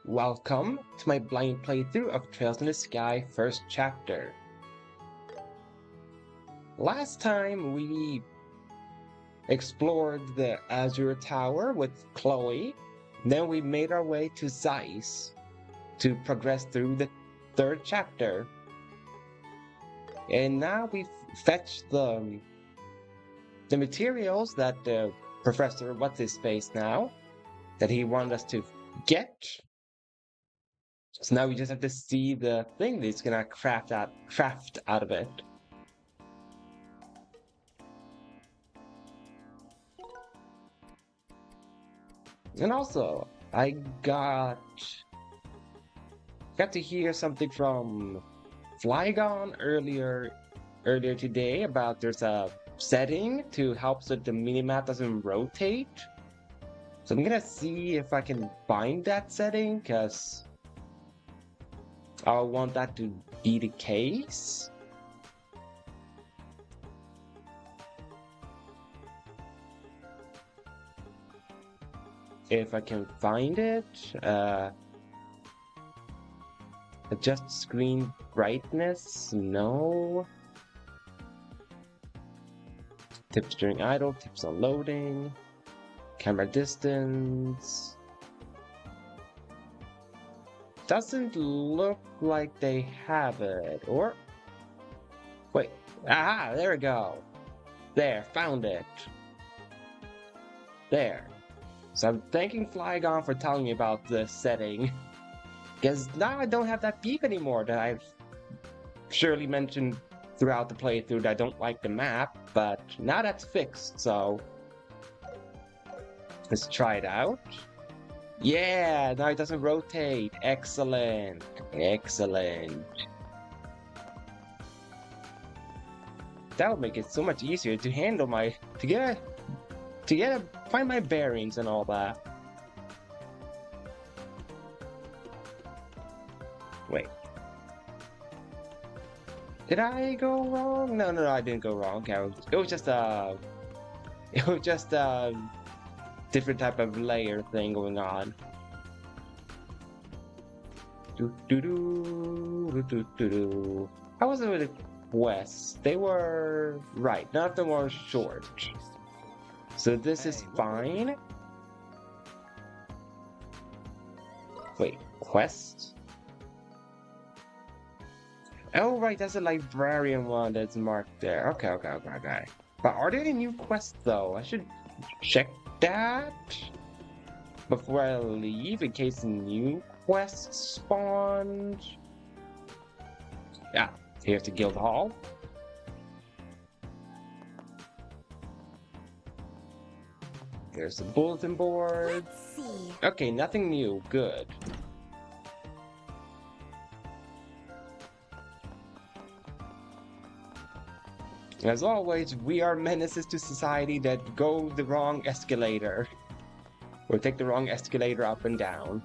welcome to my blind playthrough of Trails in the Sky first chapter. Last time we explored the Azure Tower with Chloe, then we made our way to Zeiss to progress through the third chapter. And now we've fetched the materials that Professor What's-His-Face now, that he wanted us to get. So now we just have to see the thing that he's gonna craft out of it. And also, I got to hear something from Flygon earlier today about there's a setting to help so the minimap doesn't rotate. So I'm gonna see if I can find that setting, because I want that to be the case. If I can find it, adjust screen brightness, no. Tips during idle, tips on loading, camera distance. Doesn't look like they have it, or wait, aha, there we go. There, found it. There. So I'm thanking Flygon for telling me about this setting, because now I don't have that beep anymore that I've surely mentioned throughout the playthrough that I don't like the map, but now that's fixed, so let's try it out. Yeah, now it doesn't rotate. Excellent. Excellent. That would make it so much easier to handle find my bearings and all that. Wait. Did I go wrong? No, I didn't go wrong. Okay, it was just a different type of layer thing going on. How was it with the quests? They were right. None of them were short. So this is fine. Wait, quest? Oh right, that's a librarian one that's marked there. Okay. But are there any new quests though? I should check that before I leave in case new quests spawned. Yeah, here's the guild hall. There's the bulletin board. Let's see. Okay, nothing new. Good. As always, we are menaces to society that go the wrong escalator. Or take the wrong escalator up and down.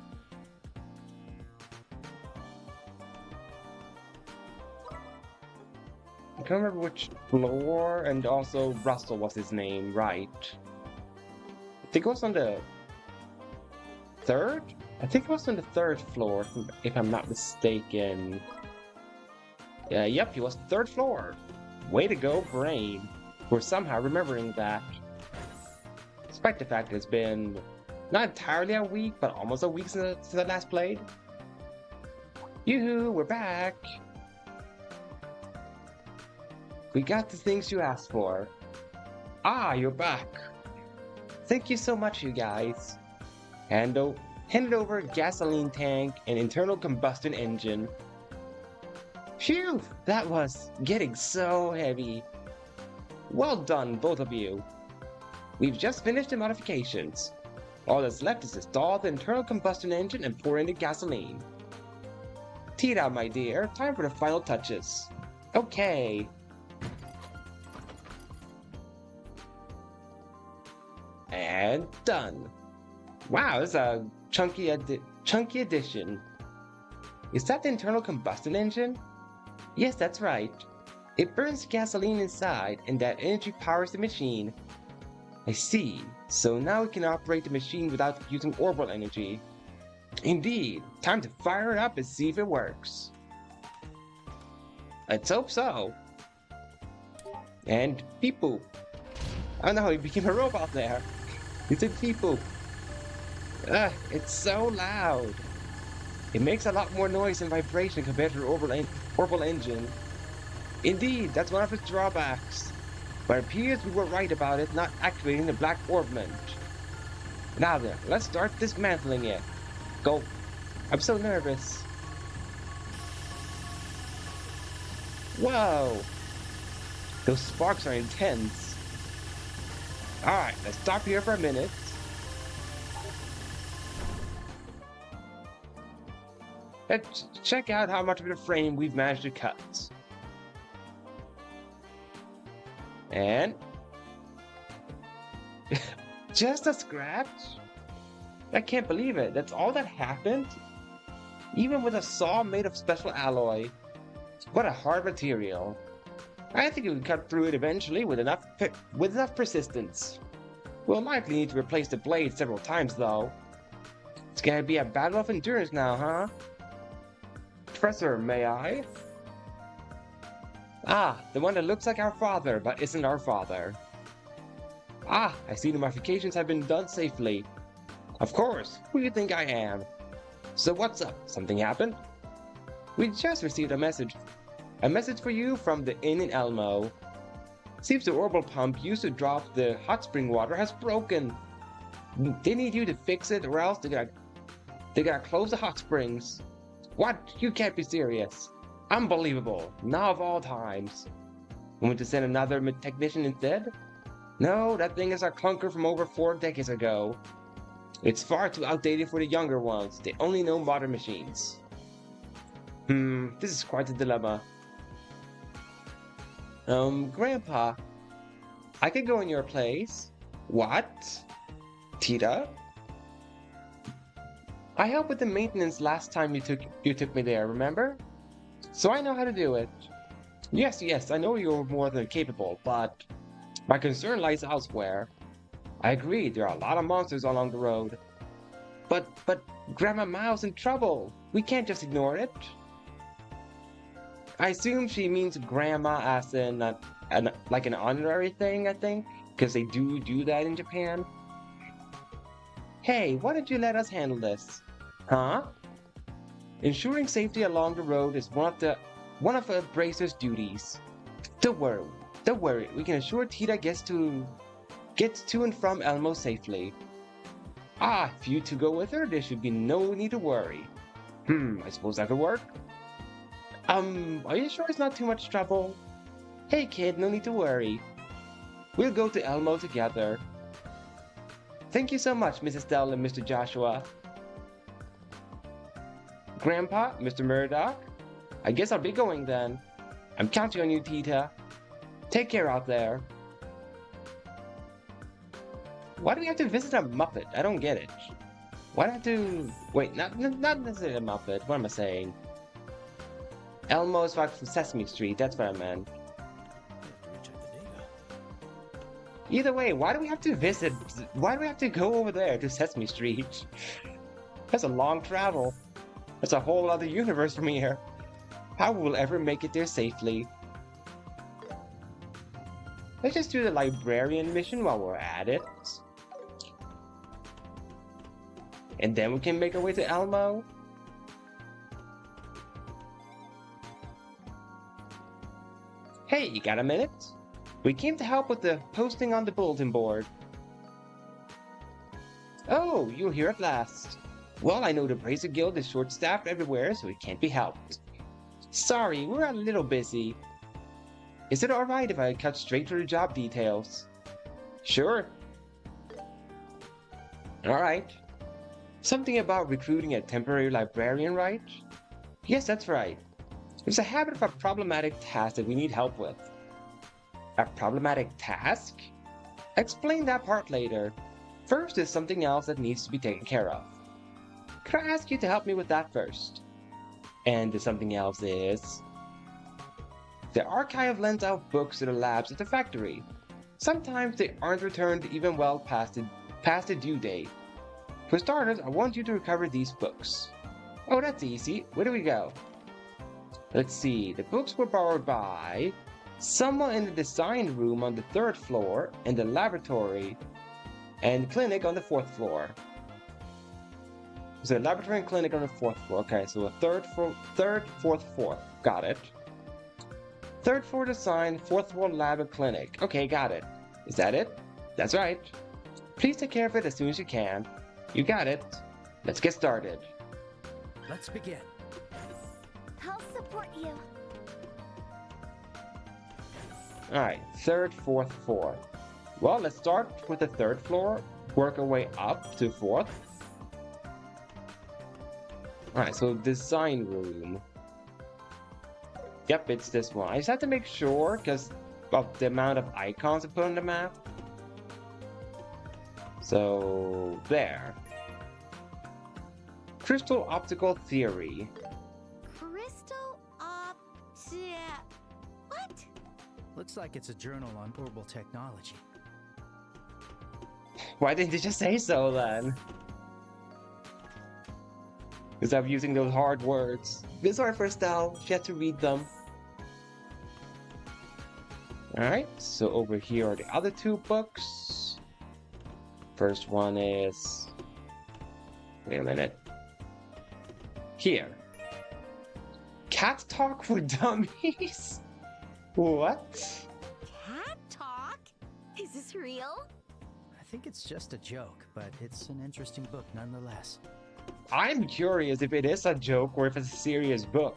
I can't remember which floor, and also Russell was his name, right? I think it was on the third? I think it was on the third floor, if I'm not mistaken. Yep, he was third floor. Way to go, brain, for somehow remembering that. Despite the fact it's been not entirely a week, but almost a week since I last played. Yoo-hoo, we're back! We got the things you asked for. Ah, you're back! Thank you so much, you guys. Handed over gasoline tank and internal combustion engine. Phew, that was getting so heavy. Well done, both of you. We've just finished the modifications. All that's left is to install the internal combustion engine and pour in the gasoline. Tita, my dear, time for the final touches. Okay. And done. Wow, it's a chunky addition. Is that the internal combustion engine? Yes, that's right. It burns gasoline inside, and that energy powers the machine. I see. So now we can operate the machine without using orbital energy. Indeed, time to fire it up and see if it works. Let's hope so. And beep boop. Oh no, he became a robot there. He said beep boop. Ugh, it's so loud. It makes a lot more noise and vibration compared to the orbital engine. Indeed, that's one of its drawbacks. But it appears we were right about it not activating the black orbment. Now then, let's start dismantling it. Go. I'm so nervous. Whoa! Those sparks are intense. Alright, let's stop here for a minute. Let's check out how much of the frame we've managed to cut. And... just a scratch? I can't believe it. That's all that happened? Even with a saw made of special alloy. What a hard material. I think we can cut through it eventually with enough persistence. We'll likely need to replace the blade several times though. It's gonna be a battle of endurance now, huh? Professor, may I? Ah, the one that looks like our father, but isn't our father. Ah, I see the modifications have been done safely. Of course, who do you think I am? So what's up? Something happened? We just received a message. A message for you from the inn in Elmo. Seems the orbital pump used to drop the hot spring water has broken. They need you to fix it or else they gotta close the hot springs. What? You can't be serious. Unbelievable. Now of all times. Want to send another technician instead? No, that thing is a clunker from over 4 decades ago. It's far too outdated for the younger ones. They only know modern machines. This is quite a dilemma. Grandpa, I could go in your place. What? Tita? I helped with the maintenance last time you took me there, remember? So I know how to do it. Yes, I know you're more than capable, but my concern lies elsewhere. I agree, there are a lot of monsters along the road. But Grandma Mao's in trouble. We can't just ignore it. I assume she means grandma as in like an honorary thing, I think, because they do that in Japan. Hey, why don't you let us handle this? Huh? Ensuring safety along the road is one of a bracer's duties. Don't worry, we can assure Tita gets to and from Elmo safely. Ah, if you two go with her, there should be no need to worry. I suppose that could work? Are you sure it's not too much trouble? Hey kid, no need to worry. We'll go to Elmo together. Thank you so much, Mrs. Dell and Mr. Joshua. Grandpa, Mr. Murdoch, I guess I'll be going then. I'm counting on you, Tita. Take care out there. Why do we have to visit a Muppet? I don't get it. Why do I have to... Wait, not necessarily a Muppet. What am I saying? Elmo is from Sesame Street. That's what I meant. Either way, why do we have to visit? Why do we have to go over there to Sesame Street? That's a long travel. That's a whole other universe from here. How will we ever make it there safely? Let's just do the librarian mission while we're at it. And then we can make our way to Elmo. Hey, you got a minute? We came to help with the posting on the bulletin board. Oh, you're here at last. Well, I know the Bracer Guild is short-staffed everywhere, so it can't be helped. Sorry, we're a little busy. Is it alright if I cut straight to the job details? Sure. Alright. Something about recruiting a temporary librarian, right? Yes, that's right. There's a habit of a problematic task that we need help with. A problematic task? Explain that part later. First, there's something else that needs to be taken care of. Could I ask you to help me with that first? And the something else is... The archive lends out books to the labs at the factory. Sometimes they aren't returned even well past the due date. For starters, I want you to recover these books. Oh, that's easy. Where do we go? Let's see. The books were borrowed by someone in the design room on the 3rd floor, and the laboratory and clinic on the 4th floor. So laboratory and clinic on the 4th floor. Okay, so a third, 4th, 4th. Got it. 3rd floor design, 4th floor lab and clinic. Okay, got it. Is that it? That's right. Please take care of it as soon as you can. You got it. Let's get started. Let's begin. I'll support you. Alright, 3rd, 4th, 4th. Well, let's start with the 3rd floor, work our way up to 4th. Alright, so design room. Yep, it's this one. I just have to make sure because of the amount of icons I put on the map. So, there. Crystal optical theory. Crystal what? Looks like it's a journal on orbital technology. Why didn't you just say so then? Because I'm using those hard words. It's hard for Estelle. She had to read them. Alright, so over here are the other 2 books. First one is... Wait a minute. Here. Cat Talk for Dummies? What? Cat talk? Is this real? I think it's just a joke, but it's an interesting book nonetheless. I'm curious if it is a joke or if it's a serious book.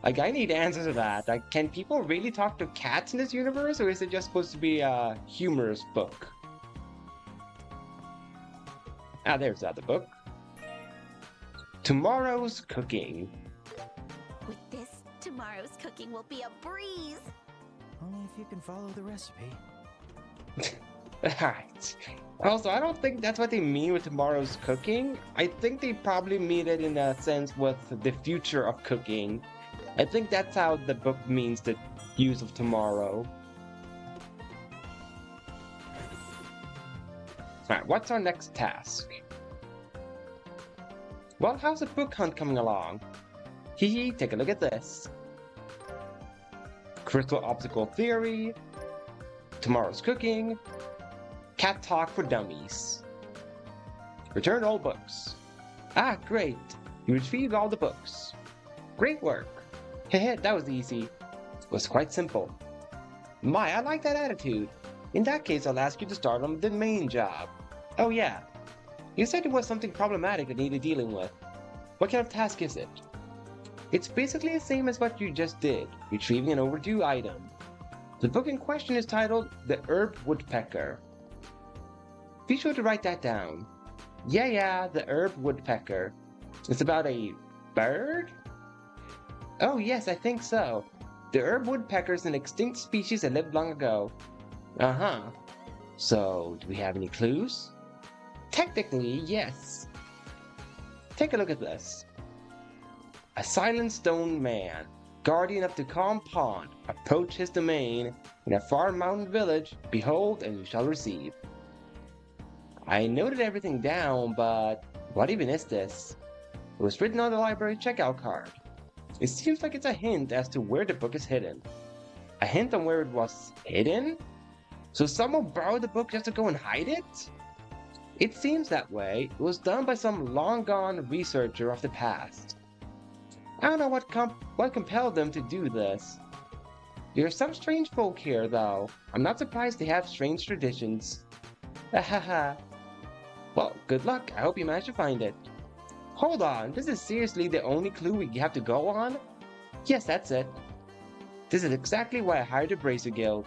Like, I need answers to that. Like, can people really talk to cats in this universe, or is it just supposed to be a humorous book? Ah, there's the other book. Tomorrow's Cooking. With this, tomorrow's cooking will be a breeze. Only if you can follow the recipe. Alright. Also, I don't think that's what they mean with tomorrow's cooking. I think they probably mean it in a sense with the future of cooking. I think that's how the book means the use of tomorrow. Alright, what's our next task? Well, how's the book hunt coming along? Hee hee, take a look at this. Crystal optical theory. Tomorrow's cooking. Cat talk for dummies. Return all books. Ah, great. You retrieved all the books. Great work. Heh, that was easy. It was quite simple. My, I like that attitude. In that case, I'll ask you to start on the main job. Oh yeah. You said it was something problematic that needed dealing with. What kind of task is it? It's basically the same as what you just did, retrieving an overdue item. The book in question is titled The Herb Woodpecker. Be sure to write that down. Yeah, The Herb Woodpecker. It's about a bird? Oh yes, I think so. The herb woodpecker is an extinct species that lived long ago. Uh-huh. So, do we have any clues? Technically, yes. Take a look at this. A silent stone man, guardian of the calm pond, approach his domain in a far mountain village. Behold, and you shall receive. I noted everything down, but what even is this? It was written on the library checkout card. It seems like it's a hint as to where the book is hidden. A hint on where it was hidden? So someone borrowed the book just to go and hide it? It seems that way. It was done by some long-gone researcher of the past. I don't know what compelled them to do this. There are some strange folk here, though. I'm not surprised they have strange traditions. Hahaha. Well, good luck. I hope you manage to find it. Hold on, this is seriously the only clue we have to go on? Yes, that's it. This is exactly why I hired the Bracer Guild.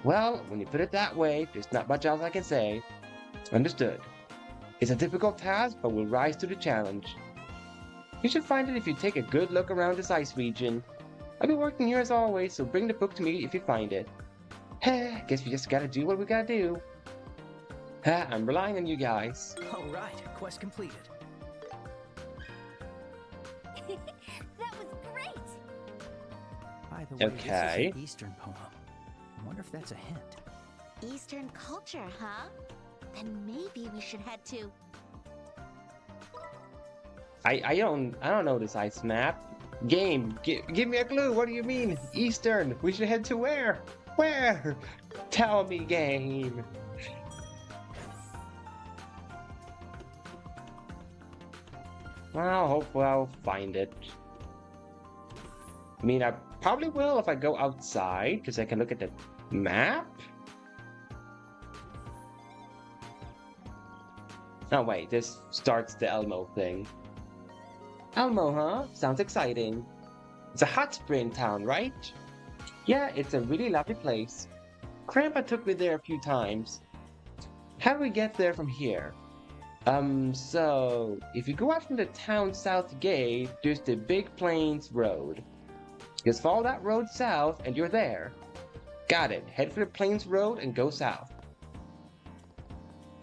Well, when you put it that way, there's not much else I can say. Understood. It's a difficult task, but we'll rise to the challenge. You should find it if you take a good look around this ice region. I'll be working here as always, so bring the book to me if you find it. Heh, guess we just gotta do what we gotta do. I'm relying on you guys. Alright, quest completed. That was great! By the way, Okay. this is an Eastern poem. I wonder if that's a hint. Eastern culture, huh? Then maybe we should head to... I don't know this ice map. Game, give me a clue. What do you mean? Eastern. We should head to where? Where? Tell me, game. Well, hopefully I'll find it. I mean, I probably will if I go outside, because I can look at the map. Oh wait, this starts the Elmo thing. Elmo, huh? Sounds exciting. It's a hot spring town, right? Yeah, it's a really lovely place. Grandpa took me there a few times. How do we get there from here? So if you go out from the town south gate, there's the Big Plains Road. Just follow that road south and you're there. Got it. Head for the Plains Road and go south.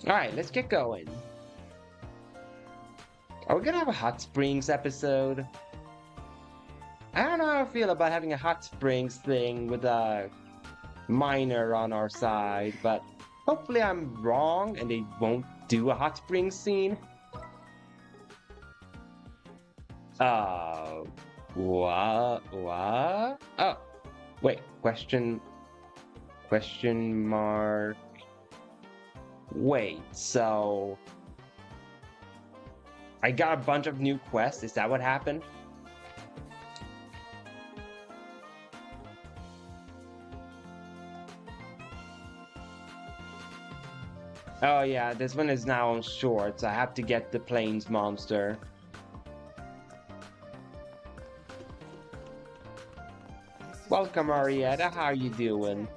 Alright, let's get going. Are we gonna have a hot springs episode? I don't know how I feel about having a hot springs thing with a miner on our side, but hopefully I'm wrong and they won't do a hot springs scene. What? Oh, wait, question mark. Wait, so I got a bunch of new quests, is that what happened? Oh yeah, this one is now on shorts. I have to get the plains monster. Welcome, Arietta. How are you doing?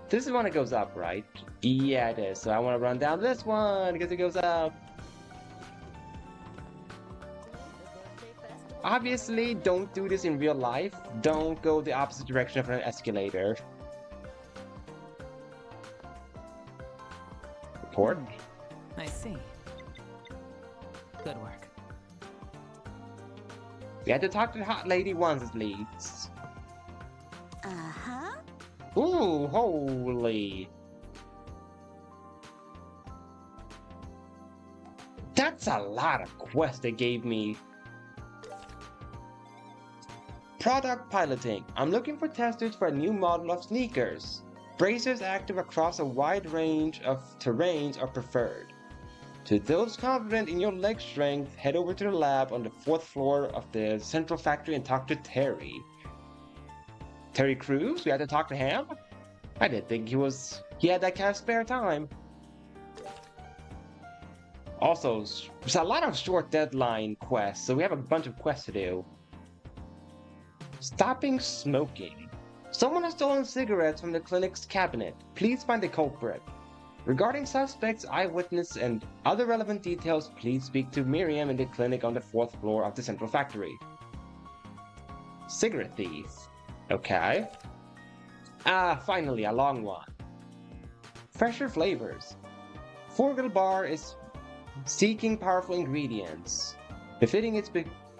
This is one that goes up, right? Yeah, it is. So I want to run down this one because it goes up. Obviously, don't do this in real life. Don't go the opposite direction of an escalator. Report. I see. Good work. We had to talk to the hot lady once at least. Uh-huh. Ooh, holy. That's a lot of quests they gave me. Product piloting. I'm looking for testers for a new model of sneakers. Bracers active across a wide range of terrains are preferred. To those confident in your leg strength, head over to the lab on the 4th floor of the central factory and talk to Terry. Terry Crews? We had to talk to him? I didn't think he had that kind of spare time. Also, there's a lot of short deadline quests, so we have a bunch of quests to do. Stopping smoking. Someone has stolen cigarettes from the clinic's cabinet. Please find the culprit. Regarding suspects, eyewitness, and other relevant details, please speak to Miriam in the clinic on the 4th floor of the central factory. Cigarette thief. Okay. Finally, a long one. Fresher flavors. Forgel Bar is seeking powerful ingredients, befitting its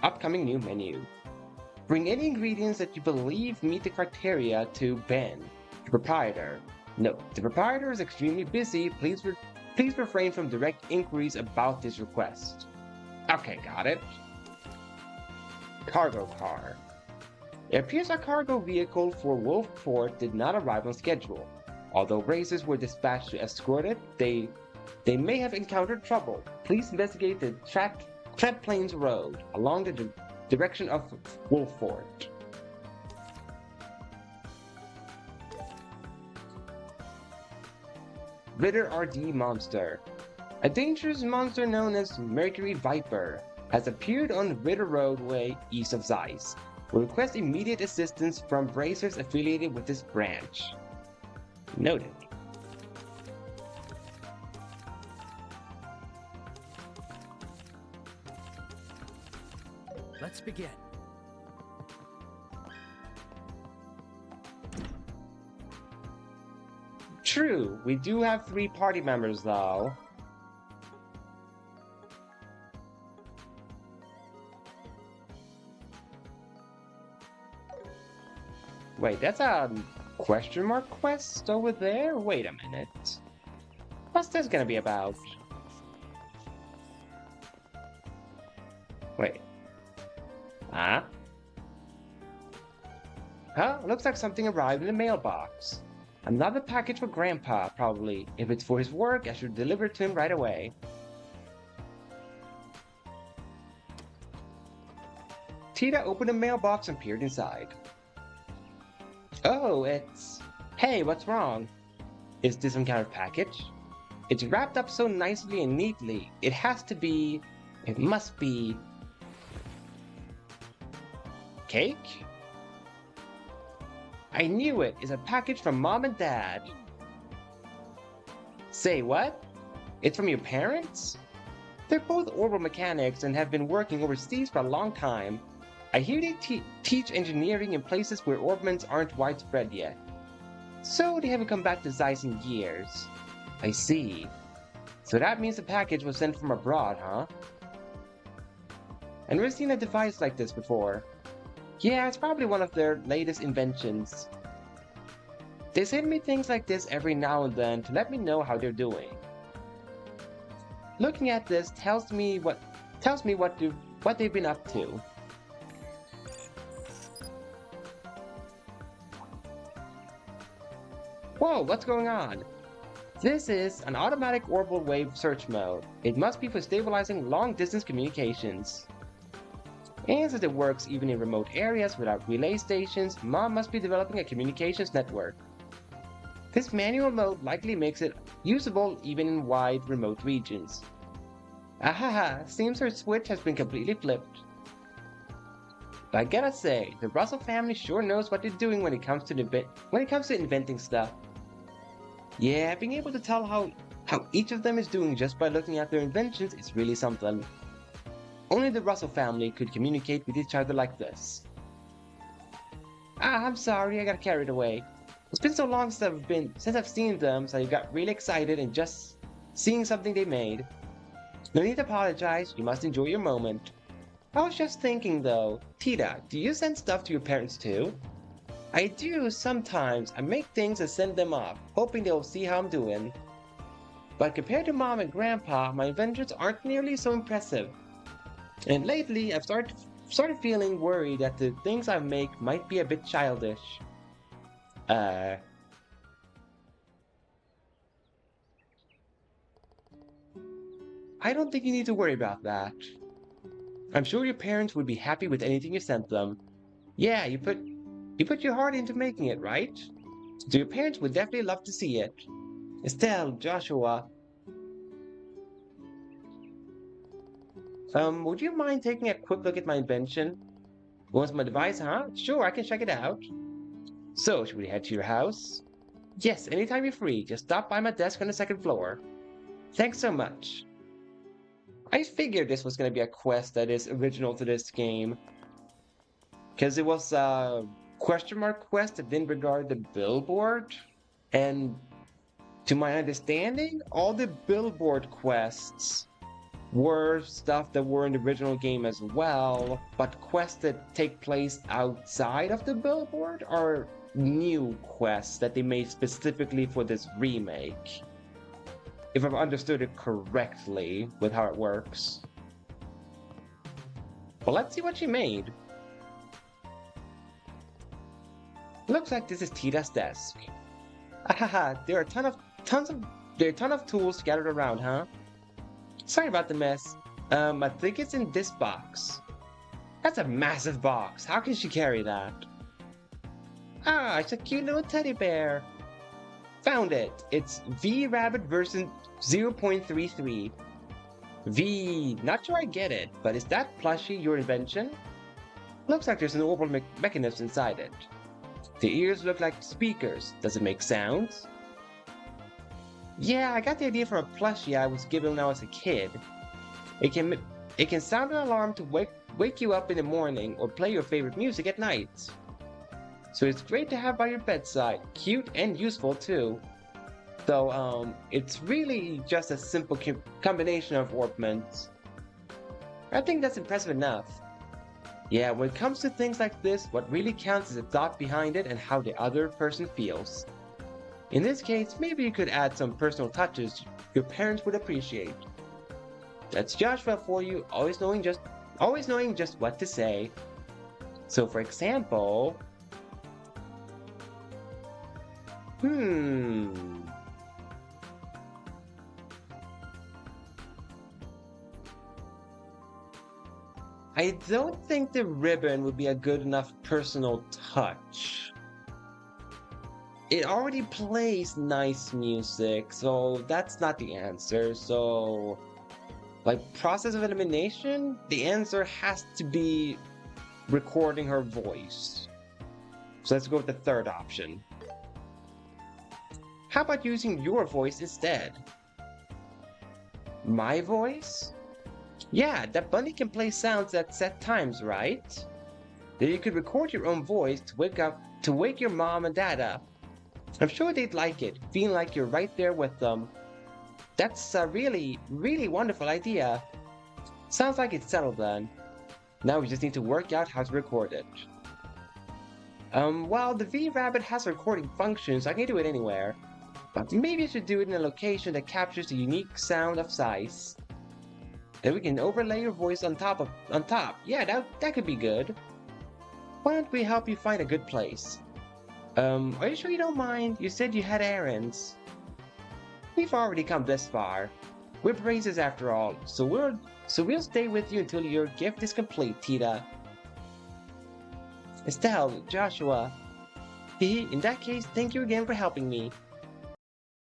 upcoming new menu. Bring any ingredients that you believe meet the criteria to Ben, the proprietor. Note, the proprietor is extremely busy. Please refrain from direct inquiries about this request. Okay, got it. Cargo car. It appears a cargo vehicle for Wolfport did not arrive on schedule. Although racers were dispatched to escort it, they may have encountered trouble. Please investigate the Tread Plains Road along the direction of Wolfport. Ritter RD Monster. A dangerous monster known as Mercury Viper has appeared on Ritter Roadway east of Zeiss. We request immediate assistance from bracers affiliated with this branch. Noted. Let's begin. True, we do have 3 party members though. Wait, that's a question mark quest over there? Wait a minute. What's this gonna be about? Wait. Huh? Huh? Looks like something arrived in the mailbox. Another package for Grandpa, probably. If it's for his work, I should deliver it to him right away. Tita opened the mailbox and peered inside. Oh, it's... Hey, what's wrong? Is this some kind of package? It's wrapped up so nicely and neatly. It has to be... It must be... Cake? I knew it! It's a package from Mom and Dad. Say what? It's from your parents? They're both orbital mechanics and have been working overseas for a long time. I hear they teach engineering in places where orbments aren't widespread yet. So they haven't come back to Zeiss in years. I see. So that means the package was sent from abroad, huh? I've never seen a device like this before. Yeah, it's probably one of their latest inventions. They send me things like this every now and then to let me know how they're doing. Looking at this tells me what they've been up to. Whoa, what's going on? This is an automatic orbital wave search mode. It must be for stabilizing long-distance communications. And since it works even in remote areas without relay stations, Mom must be developing a communications network. This manual mode likely makes it usable even in wide remote regions. Ahaha, seems her switch has been completely flipped. But I gotta say, the Russell family sure knows what they're doing when it comes to inventing stuff. Yeah, being able to tell how each of them is doing just by looking at their inventions is really something. Only the Russell family could communicate with each other like this. I'm sorry, I got carried away. It's been so long since I've seen them, so I got really excited and just seeing something they made. No need to apologize, you must enjoy your moment. I was just thinking though, Tita, do you send stuff to your parents too? I do sometimes. I make things and send them off, hoping they'll see how I'm doing. But compared to Mom and Grandpa, my inventions aren't nearly so impressive. And lately, I've started feeling worried that the things I make might be a bit childish. I don't think you need to worry about that. I'm sure your parents would be happy with anything you sent them. Yeah, you put your heart into making it, right? So your parents would definitely love to see it. Estelle, Joshua. Would you mind taking a quick look at my invention? Wants my device, huh? Sure, I can check it out. So, should we head to your house? Yes, anytime you're free. Just stop by my desk on the second floor. Thanks so much. I figured this was going to be a quest that is original to this game. Because it was a question mark quest that didn't regard the billboard. And to my understanding, all the billboard quests were stuff that were in the original game as well, but quests that take place outside of the billboard are new quests that they made specifically for this remake. If I've understood it correctly with how it works. Well, let's see what she made. Looks like this is Tita's desk. Ahaha, there are a ton of tools scattered around, huh? Sorry about the mess. I think it's in this box. That's a massive box. How can she carry that? Ah, it's a cute little teddy bear. Found it. It's V-Rabbit version 0.33. V, not sure I get it, but is that plushie your invention? Looks like there's an orbital mechanism inside it. The ears look like speakers. Does it make sounds? Yeah, I got the idea from a plushie I was given when I was a kid. It can sound an alarm to wake you up in the morning or play your favorite music at night. So it's great to have by your bedside. Cute and useful too. Though, it's really just a simple combination of orbments. I think that's impressive enough. Yeah, when it comes to things like this, what really counts is the thought behind it and how the other person feels. In this case, maybe you could add some personal touches your parents would appreciate. That's Joshua for you, always knowing just what to say. So for example, I don't think the ribbon would be a good enough personal touch. It already plays nice music, so that's not the answer. So, like, process of elimination, the answer has to be recording her voice. So let's go with the third option. How about using your voice instead? My voice? Yeah, that bunny can play sounds at set times, right? Then you could record your own voice to wake your mom and dad up. I'm sure they'd like it, feeling like you're right there with them. That's a really, really wonderful idea. Sounds like it's settled then. Now we just need to work out how to record it. Well, the V-Rabbit has a recording function, so I can do it anywhere. But maybe I should do it in a location that captures the unique sound of size. Then we can overlay your voice on top. Yeah, that could be good. Why don't we help you find a good place? Are you sure you don't mind? You said you had errands. We've already come this far. We're braces after all, so we'll stay with you until your gift is complete, Tita. Estelle, Joshua. In that case, thank you again for helping me.